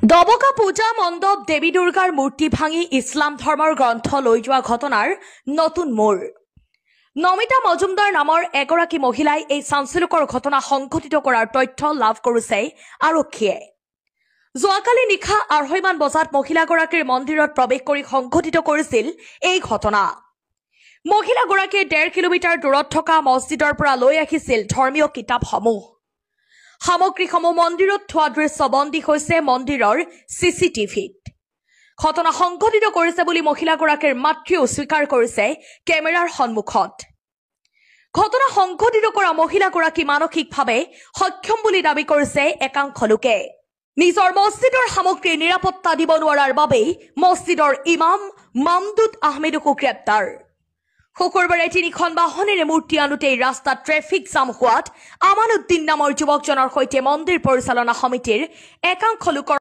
দবকা পূজা মণ্ডপ দেৱী দুৰ্গাৰ মূৰ্তি ভাঙি ইছলাম ধৰ্মৰ গ্ৰন্থ লৈ যোৱা ঘটনাৰ নতুন মোৰ নমিতা মজুমদাৰ নামৰ এগৰাকী মহিলাই এই চাঞ্চল্যকৰ ঘটনা সংঘটিত কৰাৰ তথ্য লাভ কৰিছে আৰক্ষীয়ে। যোৱাকালি নিশা 2:30 মান বজাত মহিলাগৰাকীৰ মন্দিৰত প্ৰৱেশ কৰি সংঘটিত কৰিছিল এই ঘটনা। মহিলাগৰাকীয়ে 1.5 কিলোমিটাৰ দূৰত থকা মছজিদৰ পৰা লৈ আহিছিল ধৰ্মীয় কিতাপসমূহ। সামগ্ৰীসমূহ মন্দিৰত থোৱা দৃশ্যবন্দী হৈছে মন্দিৰৰ চিচিটিভিত। ঘটনা সংঘটিত কৰিছে বুলি মহিলাগৰাকীৰ মাতৃয়েও স্বীকাৰ কৰিছে কেমেৰাৰ সন্মুখত। ঘটনা সংঘটিত কৰা মহিলাগৰাকী মানসিকভাৱে সক্ষম বুলি দাবী কৰিছে একাংশ লোকে। নিজৰ মছজিদৰ সামগ্ৰীৰ নিৰাপত্তা দিব নোৱাৰাৰ বাবেই মছজিদৰ ইমাম মামদুদ আহমেদকো গ্ৰেপ্তাৰ। শুকুৰবাৰে 3খন বাহনেৰে মূৰ্তি আনোতেই ৰাস্তাত ট্ৰেফিক জাম হোৱাত আমানুদ্দিন নামৰ যুৱকজনৰ সৈতে মন্দিৰ পৰিচালনা সমিতিৰ একাংশ লোকৰ